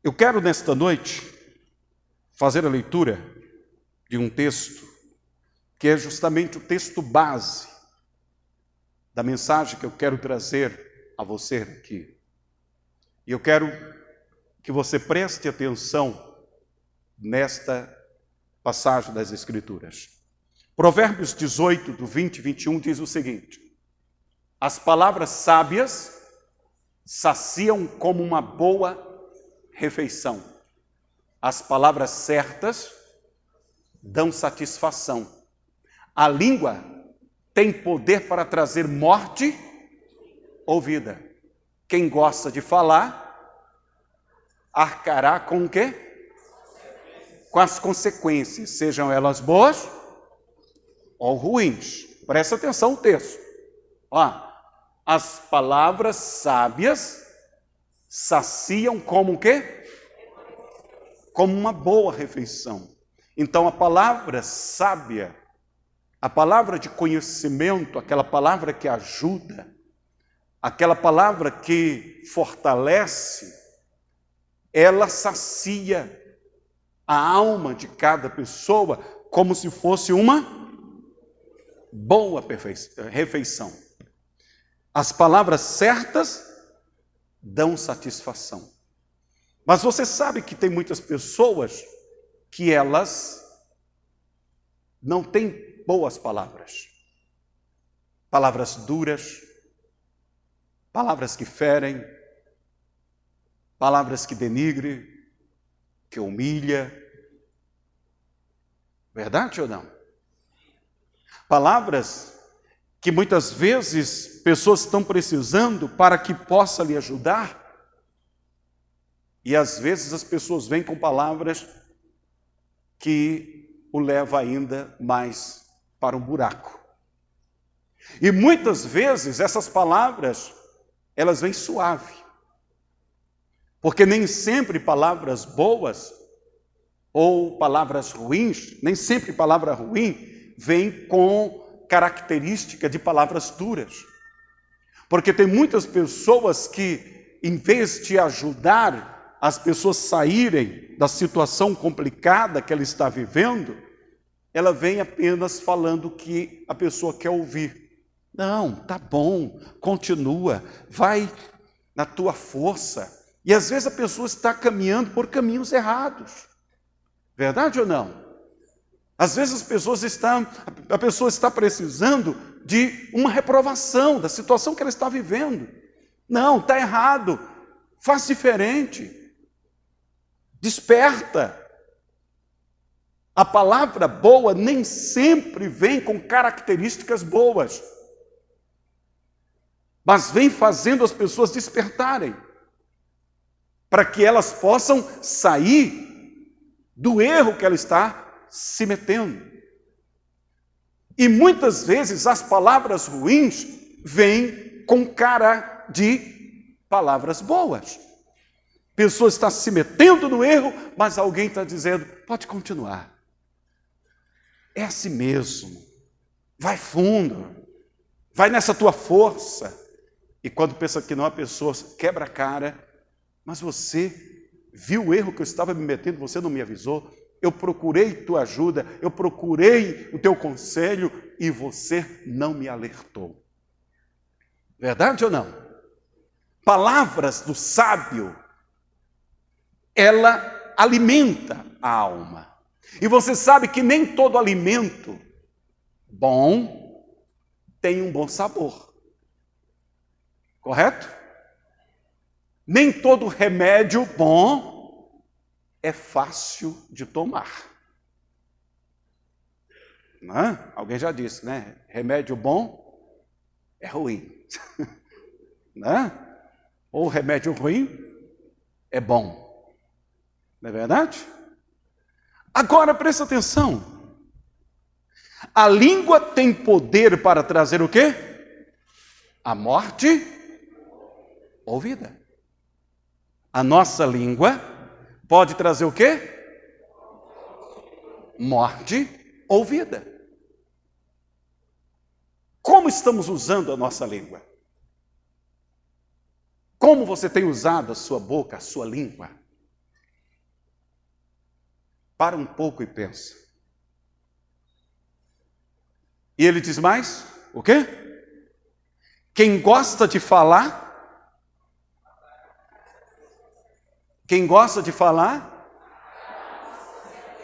Eu quero, nesta noite, fazer a leitura de um texto que é justamente o texto base da mensagem que eu quero trazer a você aqui. E eu quero que você preste atenção nesta passagem das Escrituras. Provérbios 18, do 20 e 21, diz o seguinte: as palavras sábias saciam como uma boa refeição. As palavras certas dão satisfação. A língua tem poder para trazer morte ou vida. Quem gosta de falar, arcará com o quê? Com as consequências, sejam elas boas ou ruins. Presta atenção no texto. As palavras sábias saciam como o quê? Como uma boa refeição. Então a palavra sábia, a palavra de conhecimento, aquela palavra que ajuda, aquela palavra que fortalece, ela sacia a alma de cada pessoa como se fosse uma boa refeição. As palavras certas dão satisfação. Mas você sabe que tem muitas pessoas que elas não têm boas palavras. Palavras duras, palavras que ferem, palavras que denigrem, que humilham. Verdade ou não? Palavras que muitas vezes pessoas estão precisando para que possa lhe ajudar. E às vezes as pessoas vêm com palavras que o levam ainda mais para um buraco. E muitas vezes essas palavras, elas vêm suave. Porque nem sempre palavras boas ou palavras ruins, nem sempre palavra ruim vem com característica de palavras duras. Porque tem muitas pessoas que, em vez de ajudar as pessoas saírem da situação complicada que ela está vivendo, ela vem apenas falando o que a pessoa quer ouvir. Não, tá bom, continua, vai na tua força. E às vezes a pessoa está caminhando por caminhos errados. Verdade ou não? Às vezes a pessoa está precisando de uma reprovação da situação que ela está vivendo. Não, está errado, faz diferente. Desperta. A palavra boa nem sempre vem com características boas, mas vem fazendo as pessoas despertarem, para que elas possam sair do erro que ela está se metendo. E muitas vezes as palavras ruins vêm com cara de palavras boas. A pessoa está se metendo no erro, mas alguém está dizendo, pode continuar. É assim mesmo. Vai fundo. Vai nessa tua força. E quando pensa que não, a pessoa quebra a cara. Mas você viu o erro que eu estava me metendo, você não me avisou. Eu procurei tua ajuda, eu procurei o teu conselho e você não me alertou. Verdade ou não? Palavras do sábio, ela alimenta a alma. E você sabe que nem todo alimento bom tem um bom sabor. Correto? Nem todo remédio bom é fácil de tomar. Não é? Alguém já disse, né? Remédio bom é ruim. Não é? Ou remédio ruim é bom. Não é verdade? Agora, presta atenção. A língua tem poder para trazer o quê? A morte ou vida. A nossa língua pode trazer o quê? Morte ou vida. Como estamos usando a nossa língua? Como você tem usado a sua boca, a sua língua? Para um pouco e pensa. E ele diz mais, o quê? Quem gosta de falar,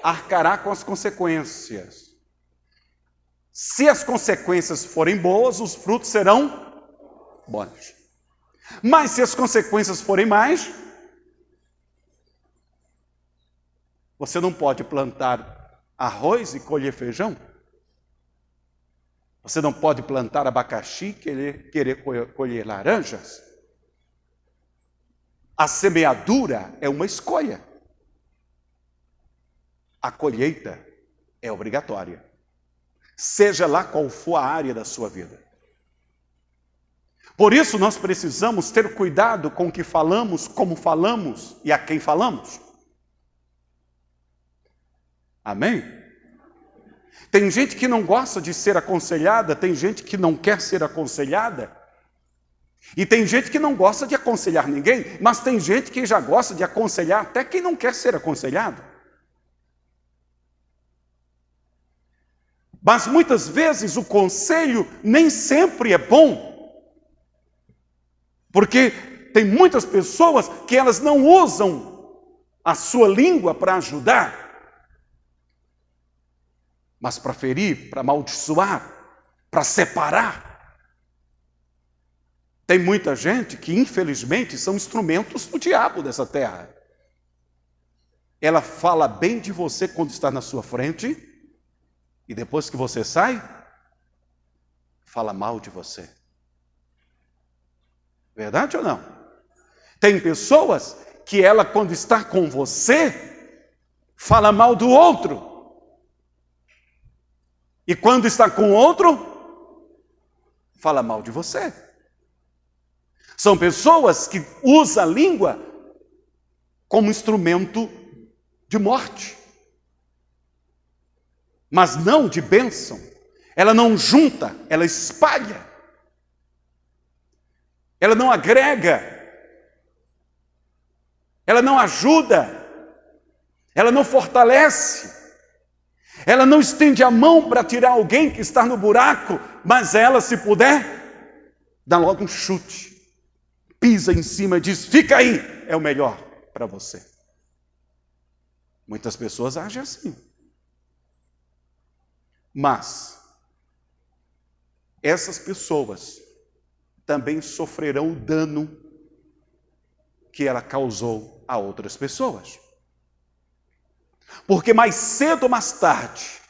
arcará com as consequências. Se as consequências forem boas, os frutos serão bons. Mas se as consequências forem mais, você não pode plantar arroz e colher feijão. Você não pode plantar abacaxi e querer colher laranjas. A semeadura é uma escolha. A colheita é obrigatória. Seja lá qual for a área da sua vida. Por isso nós precisamos ter cuidado com o que falamos, como falamos e a quem falamos. Amém? Tem gente que não gosta de ser aconselhada, tem gente que não quer ser aconselhada, e tem gente que não gosta de aconselhar ninguém, mas tem gente que já gosta de aconselhar até quem não quer ser aconselhado. Mas muitas vezes o conselho nem sempre é bom, porque tem muitas pessoas que elas não usam a sua língua para ajudar, mas para ferir, para amaldiçoar, para separar. Tem muita gente que, infelizmente, são instrumentos do diabo dessa terra. Ela fala bem de você quando está na sua frente, e depois que você sai, fala mal de você. Verdade ou não? Tem pessoas que ela, quando está com você, fala mal do outro. E quando está com outro, fala mal de você. São pessoas que usam a língua como instrumento de morte, mas não de bênção. Ela não junta, ela espalha. Ela não agrega. Ela não ajuda. Ela não fortalece. Ela não estende a mão para tirar alguém que está no buraco, mas ela, se puder, dá logo um chute. Pisa em cima e diz, fica aí, é o melhor para você. Muitas pessoas agem assim. Mas essas pessoas também sofrerão o dano que ela causou a outras pessoas. Porque mais cedo ou mais tarde,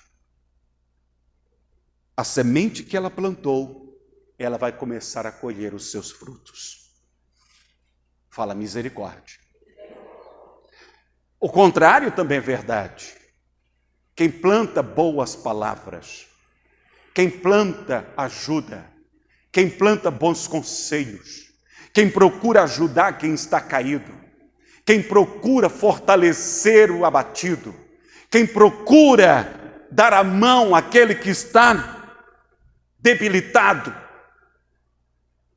a semente que ela plantou, ela vai começar a colher os seus frutos. Fala misericórdia. O contrário também é verdade. Quem planta boas palavras, quem planta ajuda, quem planta bons conselhos, quem procura ajudar quem está caído, quem procura fortalecer o abatido, quem procura dar a mão àquele que está debilitado,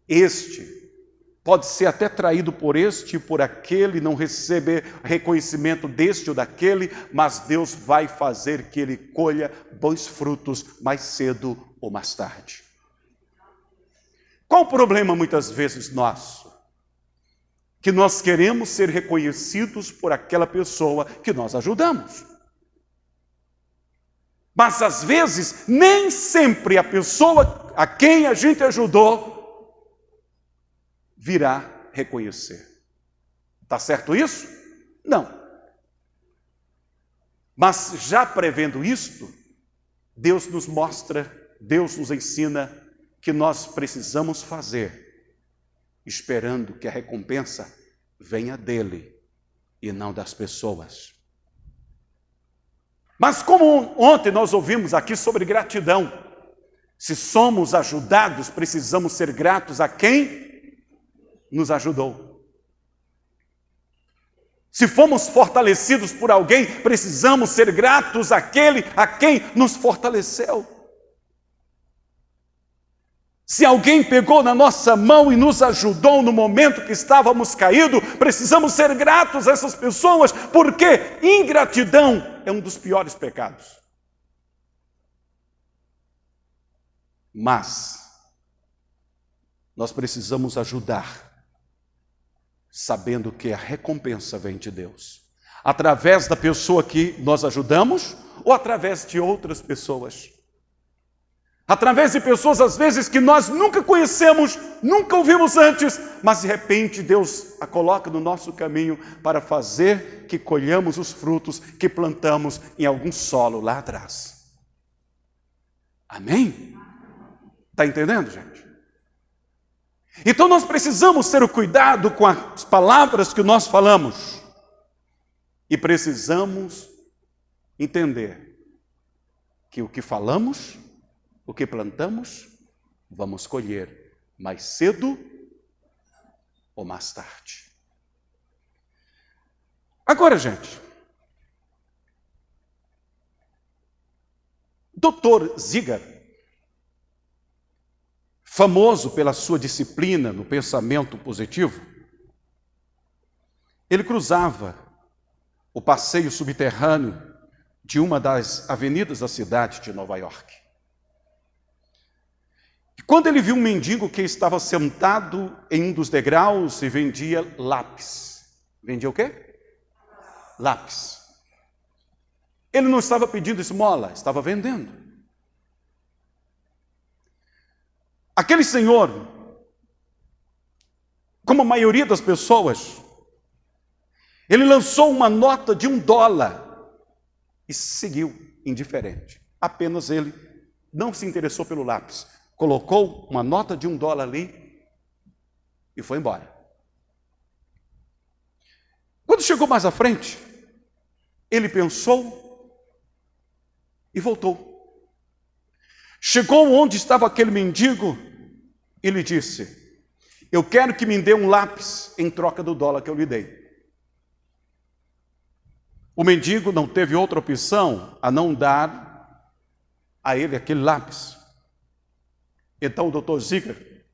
este pode ser até traído por este e por aquele, não receber reconhecimento deste ou daquele, mas Deus vai fazer que ele colha bons frutos mais cedo ou mais tarde. Qual o problema muitas vezes nosso? Que nós queremos ser reconhecidos por aquela pessoa que nós ajudamos. Mas às vezes, nem sempre a pessoa a quem a gente ajudou virá reconhecer. Está certo isso? Não. Mas já prevendo isto, Deus nos mostra, Deus nos ensina que nós precisamos fazer, esperando que a recompensa venha dele e não das pessoas. Mas como ontem nós ouvimos aqui sobre gratidão, se somos ajudados, precisamos ser gratos a quem nos ajudou. Se fomos fortalecidos por alguém, precisamos ser gratos àquele a quem nos fortaleceu. Se alguém pegou na nossa mão e nos ajudou no momento que estávamos caídos, precisamos ser gratos a essas pessoas, porque ingratidão é um dos piores pecados. Mas nós precisamos ajudar, sabendo que a recompensa vem de Deus. Através da pessoa que nós ajudamos ou através de outras pessoas. Através de pessoas, às vezes, que nós nunca conhecemos, nunca ouvimos antes, mas de repente Deus a coloca no nosso caminho para fazer que colhamos os frutos que plantamos em algum solo lá atrás. Amém? Está entendendo, gente? Então nós precisamos ter o cuidado com as palavras que nós falamos. E precisamos entender que o que falamos, o que plantamos, vamos colher mais cedo ou mais tarde. Agora, gente, Dr. Ziegler, famoso pela sua disciplina no pensamento positivo, ele cruzava o passeio subterrâneo de uma das avenidas da cidade de Nova York. E quando ele viu um mendigo que estava sentado em um dos degraus e vendia lápis. Vendia o quê? Lápis. Ele não estava pedindo esmola, estava vendendo. Aquele senhor, como a maioria das pessoas, ele lançou uma nota de $1 e seguiu indiferente. Apenas ele não se interessou pelo lápis. Colocou uma nota de $1 ali e foi embora. Quando chegou mais à frente, ele pensou e voltou. Chegou onde estava aquele mendigo e lhe disse: eu quero que me dê um lápis em troca do $1 que eu lhe dei. O mendigo não teve outra opção a não dar a ele aquele lápis. Então o Dr. Ziegler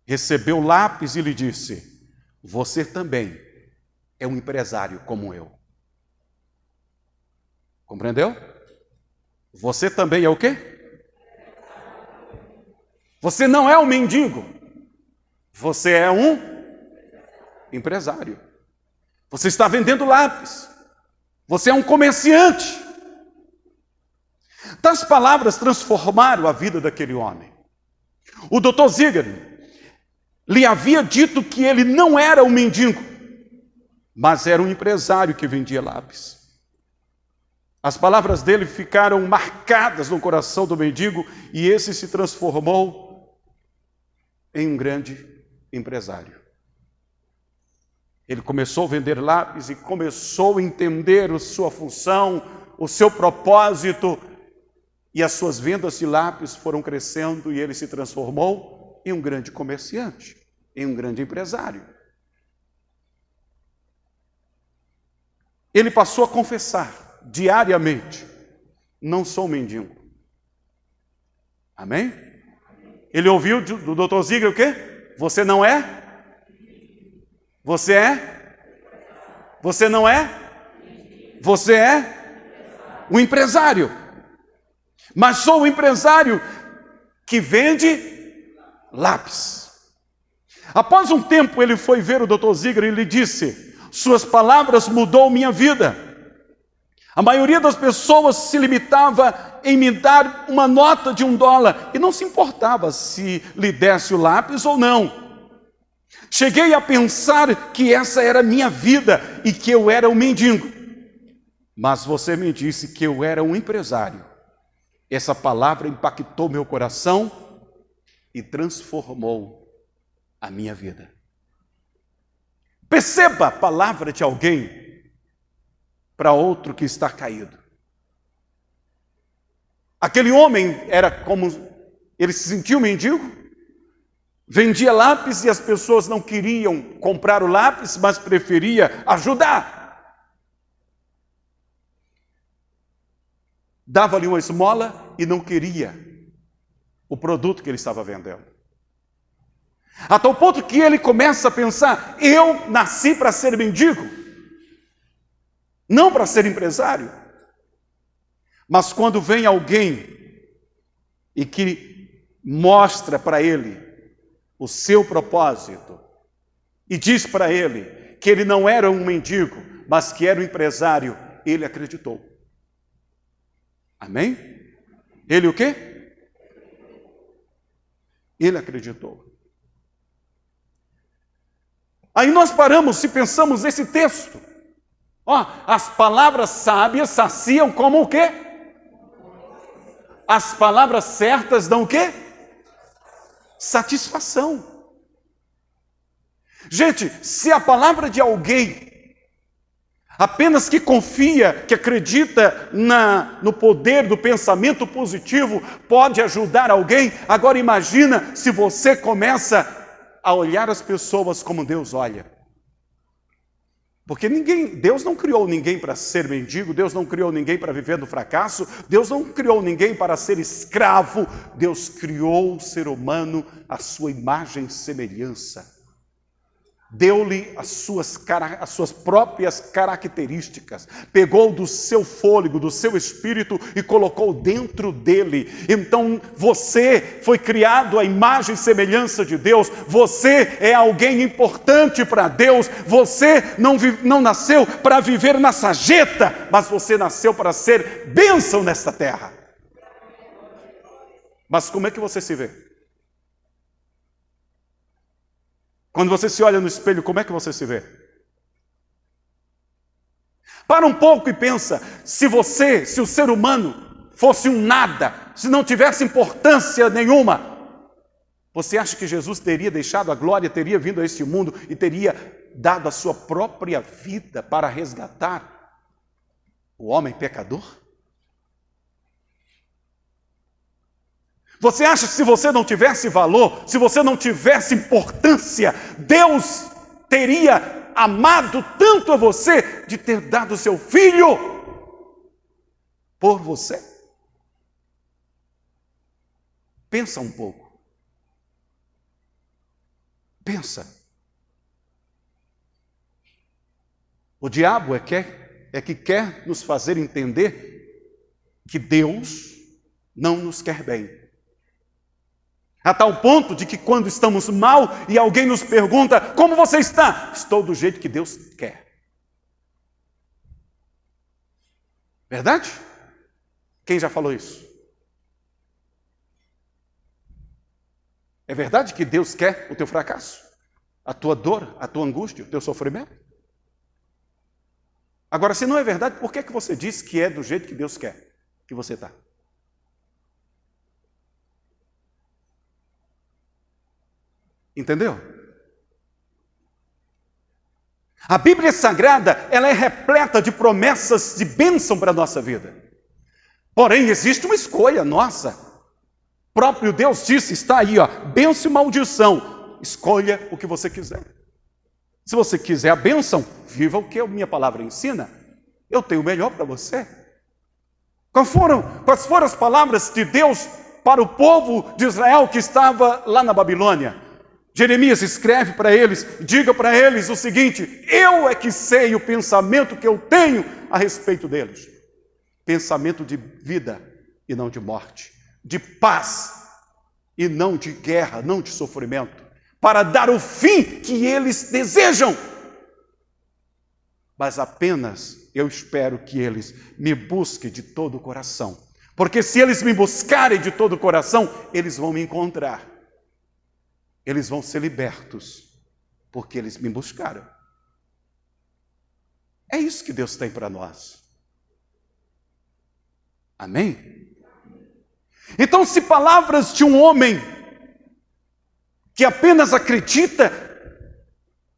recebeu o lápis e lhe disse: você também é um empresário como eu. Compreendeu? Você também é o quê? Você não é um mendigo. Você é um empresário. Você está vendendo lápis. Você é um comerciante. Tais palavras transformaram a vida daquele homem. O Dr. Ziegler lhe havia dito que ele não era um mendigo, mas era um empresário que vendia lápis. As palavras dele ficaram marcadas no coração do mendigo e esse se transformou em um grande empresário. Ele começou a vender lápis e começou a entender a sua função, o seu propósito, e as suas vendas de lápis foram crescendo e ele se transformou em um grande comerciante, em um grande empresário. Ele passou a confessar diariamente: não sou mendigo. Amém? Ele ouviu do Dr. Ziegler o quê? Você não é? Você é? Você não é? Você é? O empresário. Mas sou o empresário que vende lápis. Após um tempo ele foi ver o Dr. Ziegler e lhe disse: suas palavras mudou minha vida. A maioria das pessoas se limitava em me dar uma nota de $1 e não se importava se lhe desse o lápis ou não. Cheguei a pensar que essa era a minha vida e que eu era um mendigo. Mas você me disse que eu era um empresário. Essa palavra impactou meu coração e transformou a minha vida. Perceba a palavra de alguém para outro que está caído. Aquele homem era como, ele se sentiu mendigo, vendia lápis e as pessoas não queriam comprar o lápis, mas preferia ajudar. Dava-lhe uma esmola e não queria o produto que ele estava vendendo. A tal ponto que ele começa a pensar: eu nasci para ser mendigo, não para ser empresário. Mas quando vem alguém e que mostra para ele o seu propósito e diz para ele que ele não era um mendigo, mas que era um empresário, ele acreditou. Amém? Ele o quê? Ele acreditou. Aí nós paramos e pensamos nesse texto. Ó, as palavras sábias saciam como o quê? As palavras certas dão o quê? Satisfação. Gente, se a palavra de alguém apenas que confia, que acredita no poder do pensamento positivo, pode ajudar alguém, agora imagina se você começa a olhar as pessoas como Deus olha. Porque Deus não criou ninguém para ser mendigo, Deus não criou ninguém para viver no fracasso, Deus não criou ninguém para ser escravo, Deus criou o ser humano à sua imagem e semelhança. Deu-lhe as suas próprias características, pegou do seu fôlego, do seu espírito e colocou dentro dele. Então você foi criado à imagem e semelhança de Deus, você é alguém importante para Deus, você não nasceu para viver na sarjeta, mas você nasceu para ser bênção nesta terra. Mas como é que você se vê? Quando você se olha no espelho, como é que você se vê? Para um pouco e pensa, se o ser humano fosse um nada, se não tivesse importância nenhuma, você acha que Jesus teria deixado a glória, teria vindo a este mundo e teria dado a sua própria vida para resgatar o homem pecador? Você acha que se você não tivesse valor, se você não tivesse importância, Deus teria amado tanto a você de ter dado seu filho por você? Pensa um pouco. Pensa. O diabo é que quer nos fazer entender que Deus não nos quer bem. A tal ponto de que quando estamos mal e alguém nos pergunta: como você está? Estou do jeito que Deus quer. Verdade? Quem já falou isso? É verdade que Deus quer o teu fracasso? A tua dor, a tua angústia, o teu sofrimento? Agora, se não é verdade, por que você diz que é do jeito que Deus quer que você está? Entendeu? A Bíblia Sagrada, ela é repleta de promessas de bênção para a nossa vida. Porém, existe uma escolha nossa. O próprio Deus disse, está aí, ó, bênção e maldição. Escolha o que você quiser. Se você quiser a bênção, viva o que a minha palavra ensina. Eu tenho o melhor para você. Quais foram as palavras de Deus para o povo de Israel que estava lá na Babilônia? Jeremias escreve para eles, diga para eles o seguinte: eu é que sei o pensamento que eu tenho a respeito deles. Pensamento de vida e não de morte, de paz e não de guerra, não de sofrimento, para dar o fim que eles desejam. Mas apenas eu espero que eles me busquem de todo o coração, porque se eles me buscarem de todo o coração, eles vão me encontrar. Eles vão ser libertos, porque eles me buscaram. É isso que Deus tem para nós. Amém? Então, se palavras de um homem que apenas acredita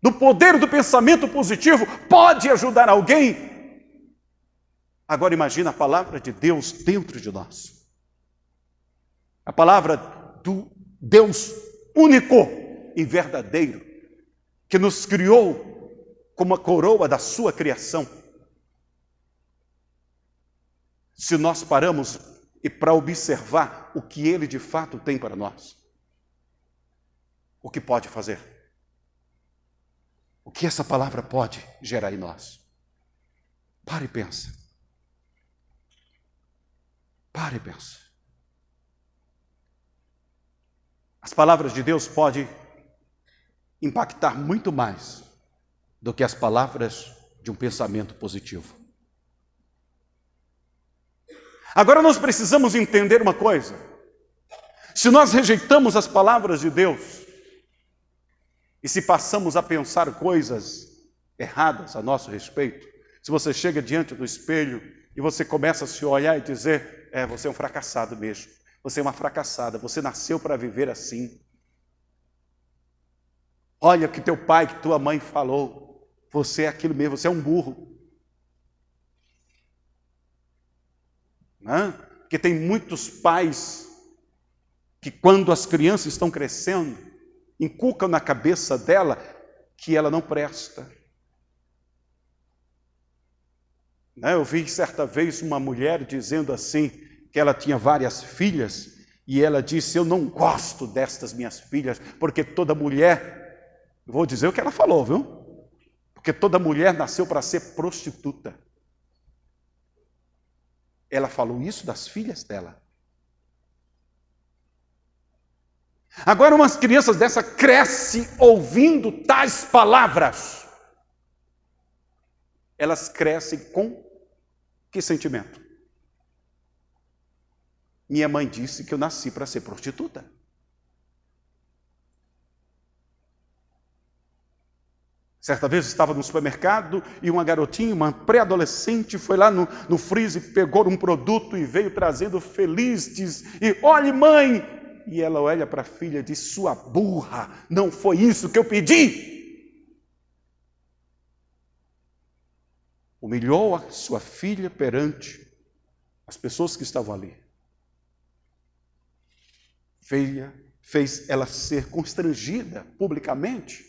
no poder do pensamento positivo pode ajudar alguém, agora imagina a palavra de Deus dentro de nós. A palavra do Deus único e verdadeiro, que nos criou como a coroa da sua criação. Se nós paramos para observar o que Ele de fato tem para nós. o que pode fazer. O que essa palavra pode gerar em nós. Pare e pensa. Pare e pensa. As palavras de Deus podem impactar muito mais do que as palavras de um pensamento positivo. Agora nós precisamos entender uma coisa. Se nós rejeitamos as palavras de Deus e se passamos a pensar coisas erradas a nosso respeito, se você chega diante do espelho e você começa a se olhar e dizer, você é um fracassado mesmo, você é uma fracassada, você nasceu para viver assim. Olha o que teu pai, que tua mãe falou, você é aquilo mesmo, você é um burro. Porque tem muitos pais que quando as crianças estão crescendo, inculcam na cabeça dela que ela não presta. Eu vi certa vez uma mulher dizendo assim, que ela tinha várias filhas, e ela disse, eu não gosto destas minhas filhas, porque toda mulher, vou dizer o que ela falou, viu? Porque toda mulher nasceu para ser prostituta. Ela falou isso das filhas dela. Agora umas crianças dessa crescem ouvindo tais palavras. Elas crescem com que sentimento? Minha mãe disse que eu nasci para ser prostituta. Certa vez eu estava no supermercado e uma garotinha, uma pré-adolescente, foi lá no freezer, pegou um produto e veio trazendo feliz, diz, e olhe mãe, e ela olha para a filha e diz, sua burra, não foi isso que eu pedi. Humilhou a sua filha perante as pessoas que estavam ali. Fez ela ser constrangida publicamente.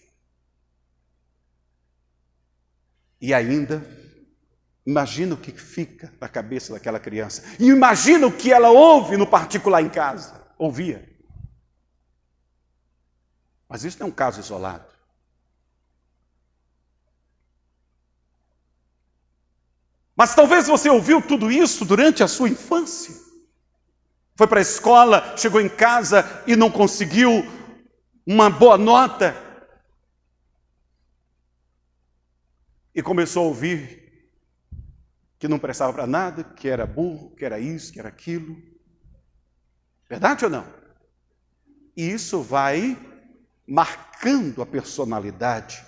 E ainda, imagina o que fica na cabeça daquela criança. E imagina o que ela ouve no particular em casa. Ouvia. Mas isso não é um caso isolado. Mas talvez você ouviu tudo isso durante a sua infância. Foi para a escola, chegou em casa e não conseguiu uma boa nota. E começou a ouvir que não prestava para nada, que era burro, que era isso, que era aquilo. Verdade ou não? E isso vai marcando a personalidade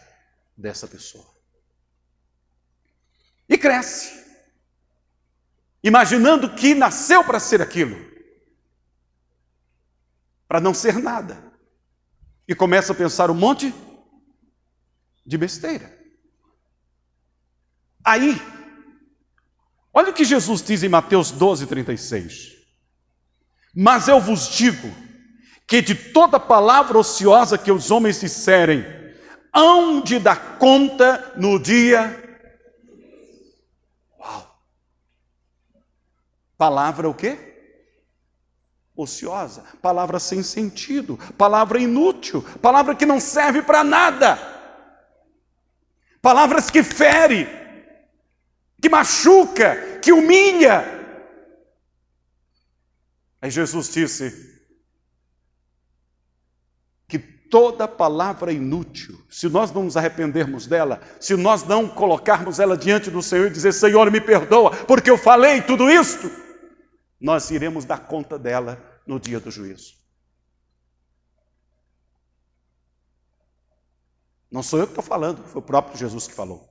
dessa pessoa. E cresce, imaginando que nasceu para ser aquilo, para não ser nada. E começa a pensar um monte de besteira. Aí, olha o que Jesus diz em Mateus 12:36. Mas eu vos digo que de toda palavra ociosa que os homens disserem, hão de dar conta no dia. Uau! Palavra o quê? Ociosa, palavra sem sentido, palavra inútil, palavra que não serve para nada. Palavras que ferem, que machuca, que humilha. Aí Jesus disse que toda palavra inútil, se nós não nos arrependermos dela, se nós não colocarmos ela diante do Senhor e dizer, Senhor, me perdoa, porque eu falei tudo isto, nós iremos dar conta dela no dia do juízo. Não sou eu que estou falando, foi o próprio Jesus que falou.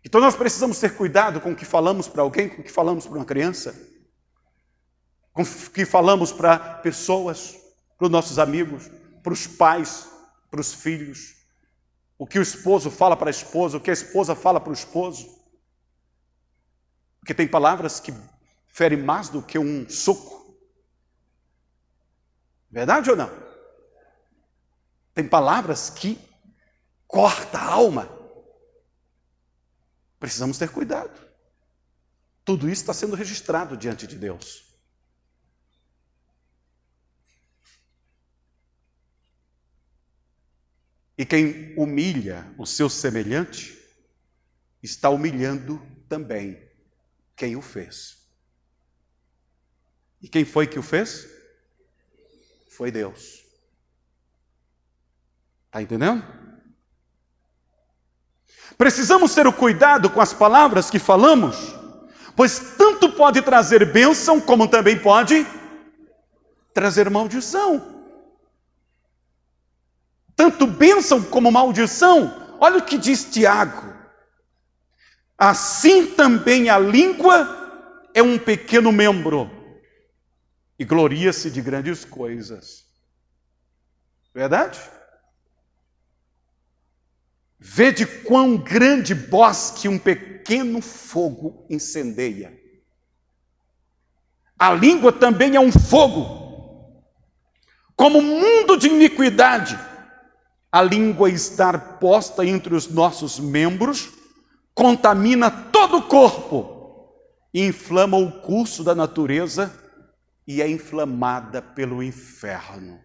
Então nós precisamos ter cuidado com o que falamos para alguém, com o que falamos para uma criança, com o que falamos para pessoas, para os nossos amigos, para os pais, para os filhos, o que o esposo fala para a esposa, o que a esposa fala para o esposo. Porque tem palavras que ferem mais do que um soco. Verdade ou não? Tem palavras que cortam a alma. Precisamos ter cuidado. Tudo isso está sendo registrado diante de Deus. E quem humilha o seu semelhante, está humilhando também quem o fez. E quem foi que o fez? Foi Deus. Está entendendo? Precisamos ter o cuidado com as palavras que falamos, pois tanto pode trazer bênção, como também pode trazer maldição. Tanto bênção como maldição. Olha o que diz Tiago. Assim também a língua é um pequeno membro e gloria-se de grandes coisas. Verdade? Vede quão grande bosque um pequeno fogo incendeia. A língua também é um fogo. Como mundo de iniquidade, a língua estar posta entre os nossos membros, contamina todo o corpo, inflama o curso da natureza e é inflamada pelo inferno.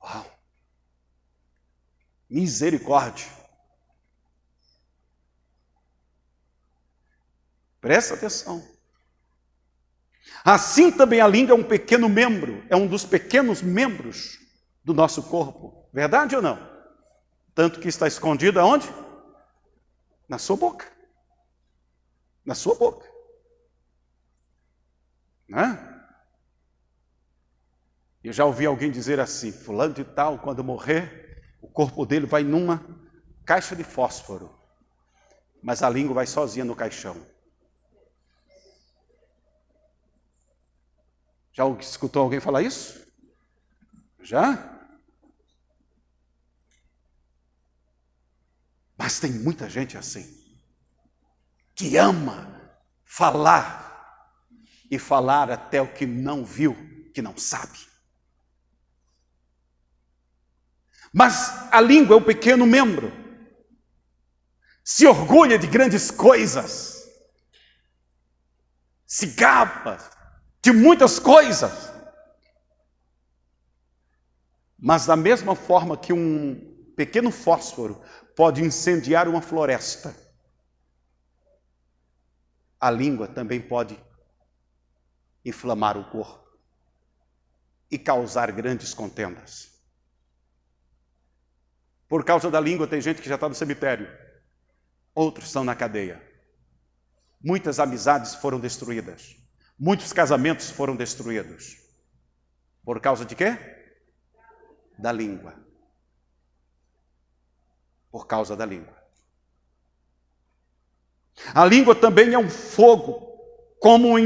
Uau! Misericórdia! Presta atenção. Assim também a língua é um pequeno membro, é um dos pequenos membros do nosso corpo. Verdade ou não? Tanto que está escondido aonde? Na sua boca. Na sua boca. Né? Eu já ouvi alguém dizer assim, fulano de tal, quando morrer, o corpo dele vai numa caixa de fósforo, mas a língua vai sozinha no caixão. Já escutou alguém falar isso? Já? Mas tem muita gente assim, que ama falar, e falar até o que não viu, que não sabe. Mas a língua é um pequeno membro, se orgulha de grandes coisas, se gaba de muitas coisas. Mas da mesma forma que um pequeno fósforo pode incendiar uma floresta, a língua também pode inflamar o corpo e causar grandes contendas. Por causa da língua tem gente que já está no cemitério, outros estão na cadeia. Muitas amizades foram destruídas, muitos casamentos foram destruídos. Por causa de quê? Da língua. Por causa da língua. A língua também é um fogo, como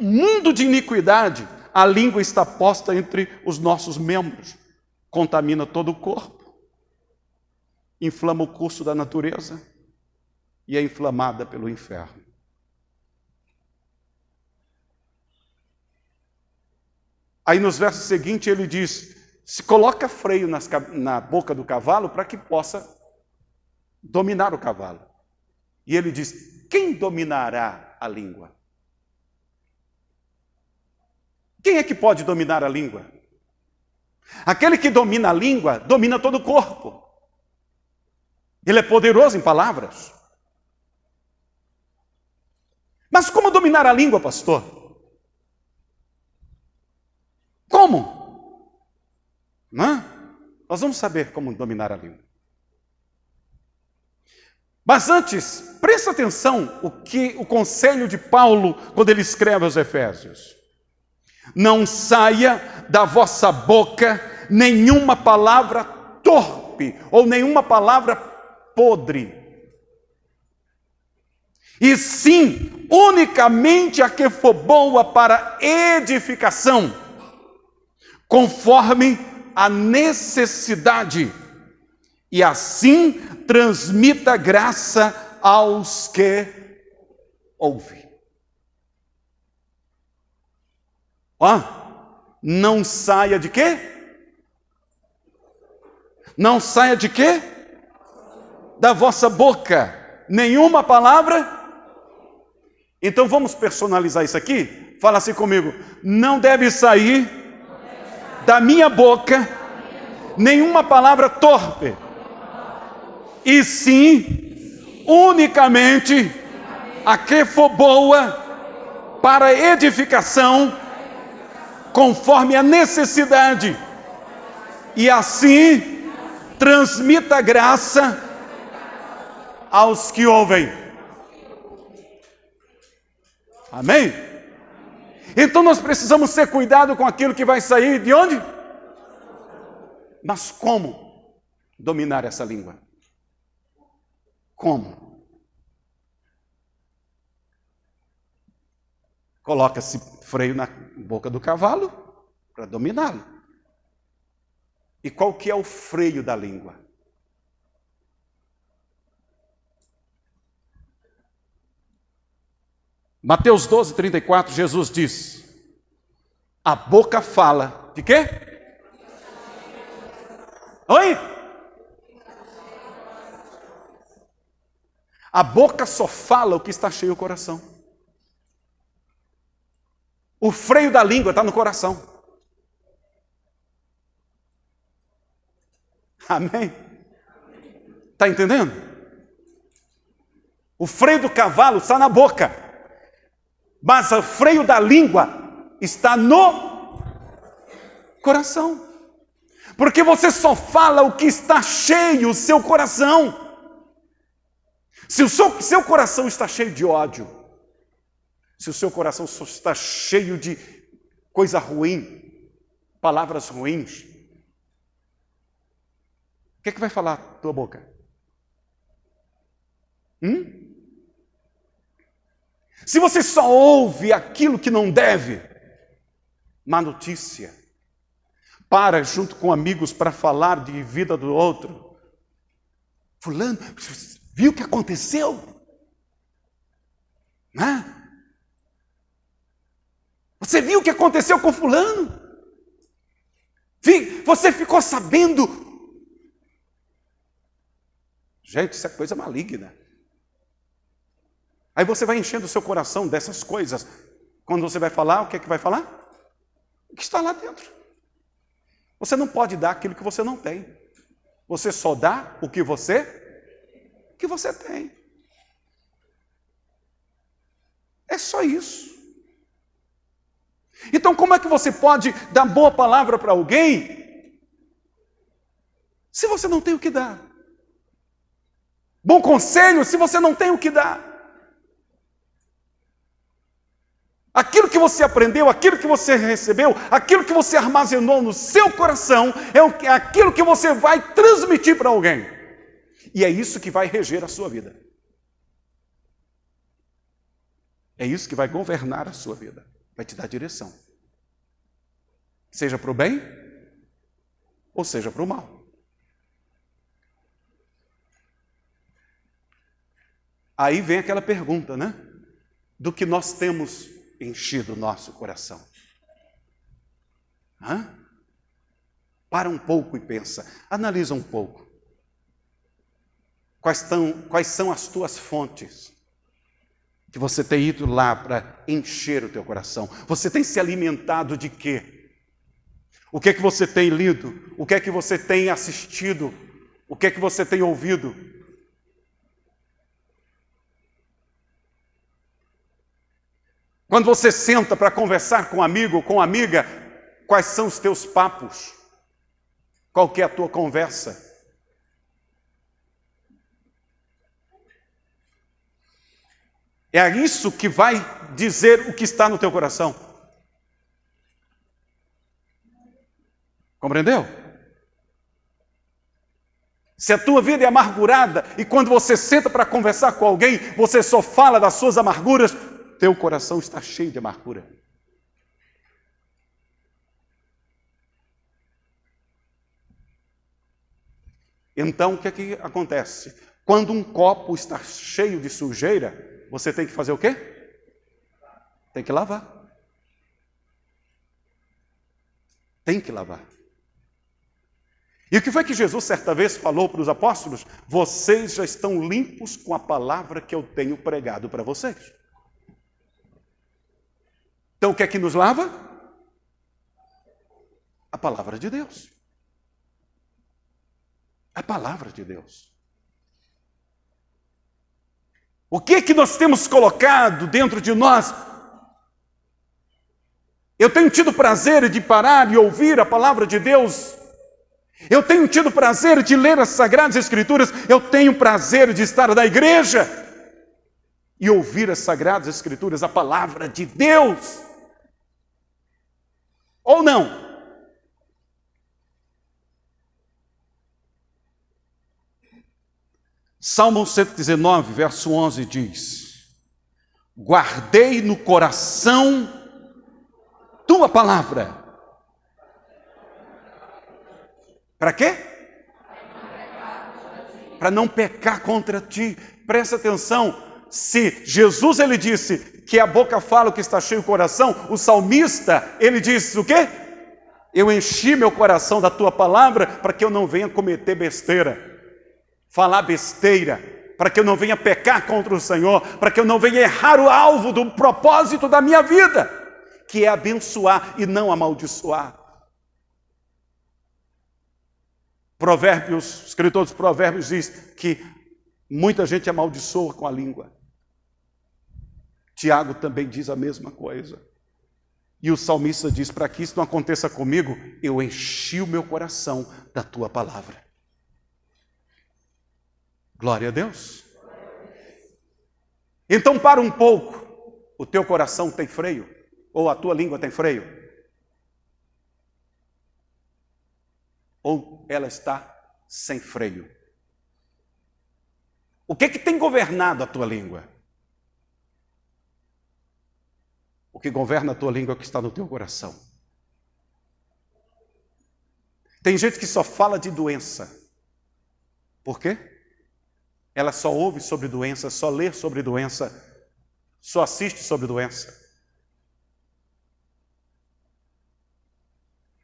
mundo de iniquidade. A língua está posta entre os nossos membros, contamina todo o corpo, inflama o curso da natureza e é inflamada pelo inferno. Aí nos versos seguintes ele diz, se coloca freio na boca do cavalo para que possa dominar o cavalo. E ele diz, quem dominará a língua? Quem é que pode dominar a língua? Aquele que domina a língua, domina todo o corpo. Ele é poderoso em palavras. Mas como dominar a língua, pastor? Como? Não? Nós vamos saber como dominar a língua. Mas antes, presta atenção o conselho de Paulo quando ele escreve aos Efésios. Não saia da vossa boca nenhuma palavra torpe ou nenhuma palavra podre. E sim, unicamente a que for boa para edificação, conforme a necessidade, e assim transmita graça aos que ouvem. Não saia de quê? Não saia de quê? Da vossa boca nenhuma palavra. Então vamos personalizar isso aqui? Fala assim comigo. Não deve sair da minha boca nenhuma palavra torpe, e sim unicamente a que for boa para edificação, conforme a necessidade, e assim transmita graça aos que ouvem. Amém? Então nós precisamos ter cuidado com aquilo que vai sair de onde? Mas como dominar essa língua? Como? Coloca-se freio na boca do cavalo para dominá-lo. E qual que é o freio da língua? Mateus 12:34, Jesus diz: a boca fala de quê? Oi? A boca só fala o que está cheio o coração. O freio da língua está no coração. Amém? Está entendendo? O freio do cavalo está na boca, mas o freio da língua está no coração. Porque você só fala o que está cheio o seu coração. Se o seu coração está cheio de ódio, se o seu coração só está cheio de coisa ruim, palavras ruins, o que vai falar a tua boca? Se você só ouve aquilo que não deve, má notícia, para junto com amigos para falar de vida do outro. Fulano, viu o que aconteceu? Né? Você viu o que aconteceu com fulano? Você ficou sabendo? Gente, isso é coisa maligna. Aí você vai enchendo o seu coração dessas coisas. Quando você vai falar, o que é que vai falar? O que está lá dentro. Você não pode dar aquilo que você não tem. Você só dá o que você tem. É só isso. Então, como é que você pode dar boa palavra para alguém se você não tem o que dar? Bom conselho se você não tem o que dar? Aquilo que você aprendeu, aquilo que você recebeu, aquilo que você armazenou no seu coração, é aquilo que você vai transmitir para alguém. E é isso que vai reger a sua vida. É isso que vai governar a sua vida. Vai te dar direção. Seja para o bem, ou seja para o mal. Aí vem aquela pergunta, né? Do que nós temos enchido o nosso coração. Para um pouco e pensa. Analisa um pouco. Quais são as tuas fontes que você tem ido lá para encher o teu coração? Você tem se alimentado de quê? O que é que você tem lido? O que é que você tem assistido? O que é que você tem ouvido? Quando você senta para conversar com um amigo ou com uma amiga, quais são os teus papos? Qual que é a tua conversa? É isso que vai dizer o que está no teu coração. Compreendeu? Se a tua vida é amargurada e quando você senta para conversar com alguém, você só fala das suas amarguras, teu coração está cheio de amargura. Então, o que é que acontece? Quando um copo está cheio de sujeira, você tem que fazer o quê? Tem que lavar. Tem que lavar. E o que foi que Jesus certa vez falou para os apóstolos? Vocês já estão limpos com a palavra que eu tenho pregado para vocês. Então o que é que nos lava? A palavra de Deus. A palavra de Deus. O que é que nós temos colocado dentro de nós? Eu tenho tido prazer de parar e ouvir a palavra de Deus. Eu tenho tido prazer de ler as Sagradas Escrituras. Eu tenho prazer de estar na igreja e ouvir as Sagradas Escrituras, a palavra de Deus. Ou não? Salmo 119, verso 11 diz: guardei no coração tua palavra. Para quê? Para não pecar contra ti. Presta atenção. Se Jesus ele disse que a boca fala o que está cheio o coração, o salmista ele disse o quê? Eu enchi meu coração da tua palavra para que eu não venha cometer besteira. Falar besteira, para que eu não venha pecar contra o Senhor, para que eu não venha errar o alvo do propósito da minha vida, que é abençoar e não amaldiçoar. Provérbios, o escritor dos Provérbios diz que muita gente amaldiçoa com a língua. Tiago também diz a mesma coisa. E o salmista diz, para que isso não aconteça comigo, eu enchi o meu coração da tua palavra. Glória a Deus. Então para um pouco. O teu coração tem freio? Ou a tua língua tem freio? Ou ela está sem freio? O que tem governado a tua língua? O que governa a tua língua é o que está no teu coração. Tem gente que só fala de doença. Por quê? Ela só ouve sobre doença, só lê sobre doença, só assiste sobre doença.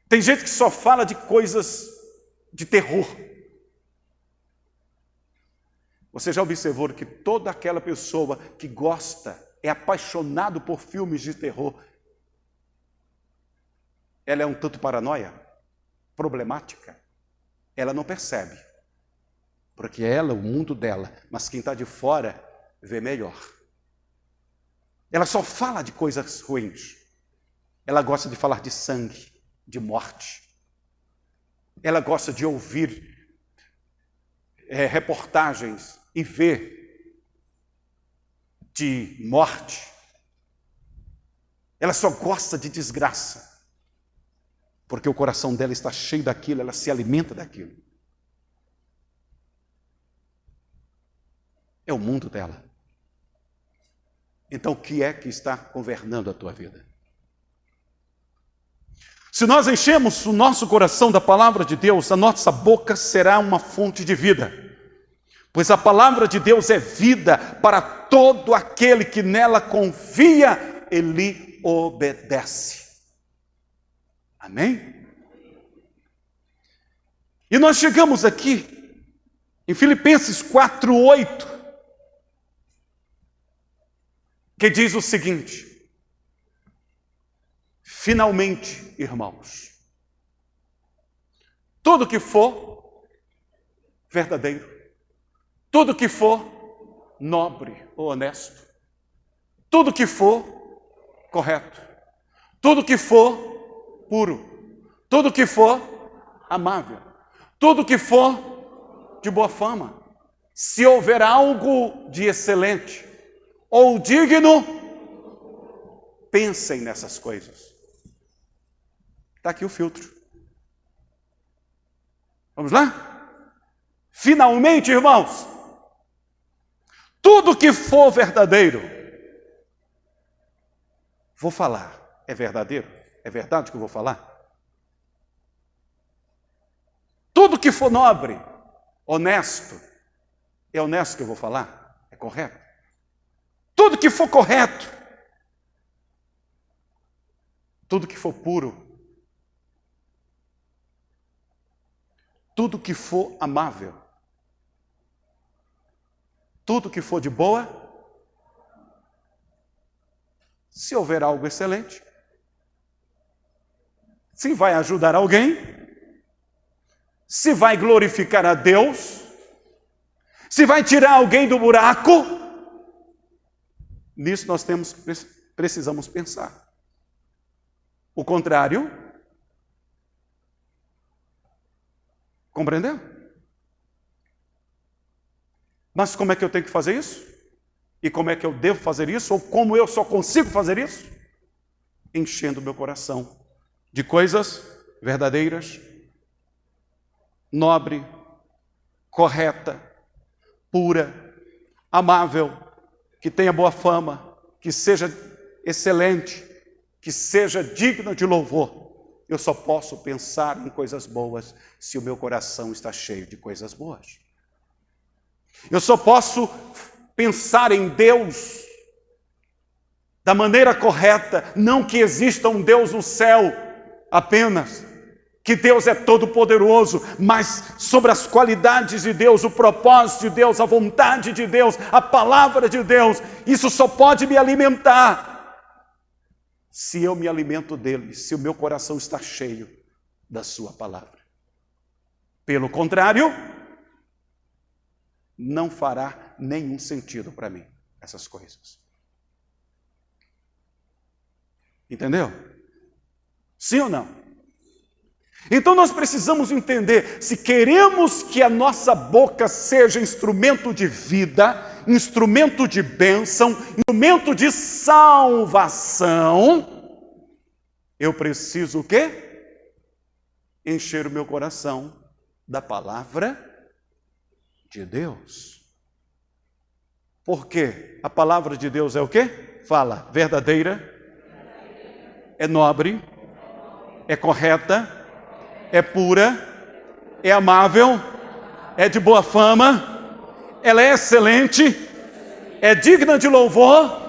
Tem gente que só fala de coisas de terror. Você já observou que toda aquela pessoa que gosta, é apaixonado por filmes de terror, ela é um tanto paranoia, problemática. Ela não percebe. Porque ela, o mundo dela, mas quem está de fora vê melhor. Ela só fala de coisas ruins. Ela gosta de falar de sangue, de morte. Ela gosta de ouvir reportagens e ver de morte. Ela só gosta de desgraça. Porque o coração dela está cheio daquilo, ela se alimenta daquilo. É o mundo dela. Então, o que é que está governando a tua vida? Se nós enchemos o nosso coração da palavra de Deus, a nossa boca será uma fonte de vida. Pois a palavra de Deus é vida para todo aquele que nela confia e lhe obedece. Amém? E nós chegamos aqui em Filipenses 4:8. Que diz o seguinte: finalmente, irmãos, tudo que for verdadeiro, tudo que for nobre ou honesto, tudo que for correto, tudo que for puro, tudo que for amável, tudo que for de boa fama, se houver algo de excelente ou digno, pensem nessas coisas. Está aqui o filtro. Vamos lá? Finalmente, irmãos, tudo que for verdadeiro, vou falar, é verdadeiro? É verdade que eu vou falar? Tudo que for nobre, honesto, é honesto que eu vou falar? É correto? Tudo que for correto, tudo que for puro, tudo que for amável, tudo que for de boa, se houver algo excelente, se vai ajudar alguém, se vai glorificar a Deus, se vai tirar alguém do buraco. Nisso nós precisamos pensar. O contrário, compreendeu? Mas como é que eu tenho que fazer isso? E como é que eu devo fazer isso? Ou como eu só consigo fazer isso? Enchendo meu coração de coisas verdadeiras, nobre, correta, pura, amável, que tenha boa fama, que seja excelente, que seja digna de louvor. Eu só posso pensar em coisas boas se o meu coração está cheio de coisas boas. Eu só posso pensar em Deus da maneira correta, não que exista um Deus no céu apenas, que Deus é todo-poderoso, mas sobre as qualidades de Deus, o propósito de Deus, a vontade de Deus, a palavra de Deus. Isso só pode me alimentar se eu me alimento dele, se o meu coração está cheio da sua palavra. Pelo contrário, não fará nenhum sentido para mim essas coisas. Entendeu? Sim ou não? Então nós precisamos entender, se queremos que a nossa boca seja instrumento de vida, instrumento de bênção, instrumento de salvação, eu preciso o quê? Encher o meu coração da palavra de Deus. Porque a palavra de Deus é o quê? Fala, verdadeira, é nobre, é correta, é pura, é amável, é de boa fama, ela é excelente, é digna de louvor.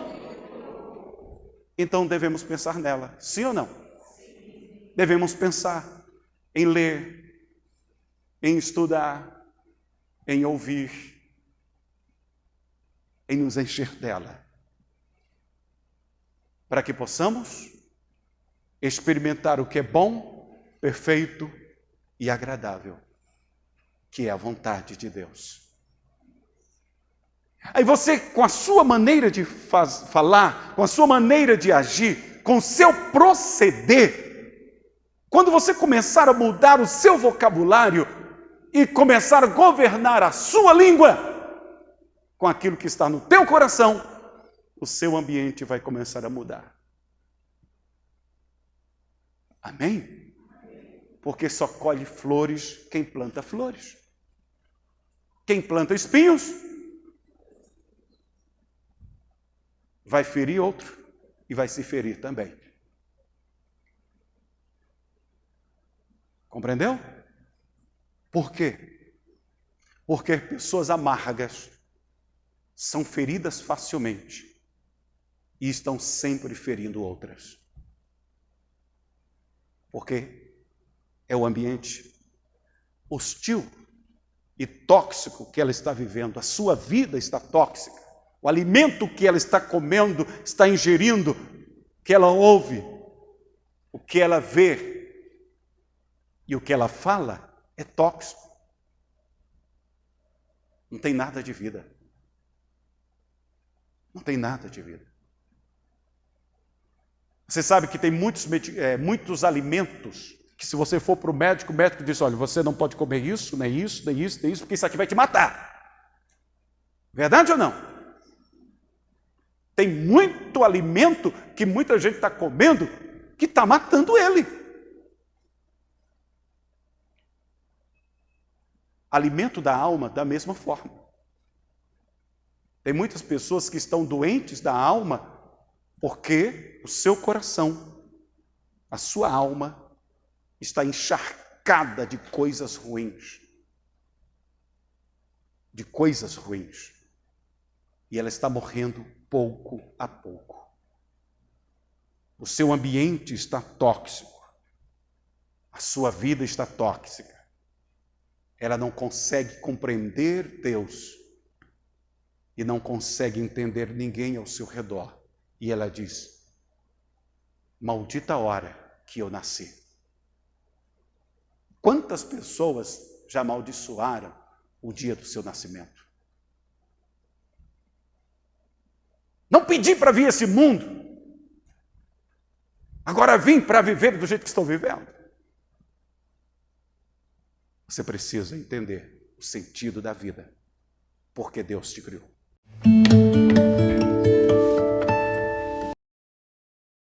Então devemos pensar nela, sim ou não? Devemos pensar em ler, em estudar, em ouvir, em nos encher dela, para que possamos experimentar o que é bom, perfeito e agradável, que é a vontade de Deus. Aí você, com a sua maneira de falar, com a sua maneira de agir, com o seu proceder, quando você começar a mudar o seu vocabulário e começar a governar a sua língua com aquilo que está no teu coração, o seu ambiente vai começar a mudar. Amém? Porque só colhe flores quem planta flores. Quem planta espinhos vai ferir outro e vai se ferir também. Compreendeu? Por quê? Porque pessoas amargas são feridas facilmente e estão sempre ferindo outras. Porque é o ambiente hostil e tóxico que ela está vivendo. A sua vida está tóxica. O alimento que ela está comendo, está ingerindo, que ela ouve, o que ela vê e o que ela fala é tóxico. Não tem nada de vida. Não tem nada de vida. Você sabe que tem muitos alimentos que se você for para o médico diz, olha, você não pode comer isso, nem isso, nem isso, nem isso, porque isso aqui vai te matar. Verdade ou não? Tem muito alimento que muita gente está comendo que está matando ele. Alimento da alma da mesma forma. Tem muitas pessoas que estão doentes da alma porque o seu coração, a sua alma, está encharcada de coisas ruins. De coisas ruins. E ela está morrendo pouco a pouco. O seu ambiente está tóxico. A sua vida está tóxica. Ela não consegue compreender Deus. E não consegue entender ninguém ao seu redor. E ela diz, maldita hora que eu nasci. Quantas pessoas já amaldiçoaram o dia do seu nascimento? Não pedi para vir esse mundo. Agora vim para viver do jeito que estou vivendo. Você precisa entender o sentido da vida. Porque Deus te criou.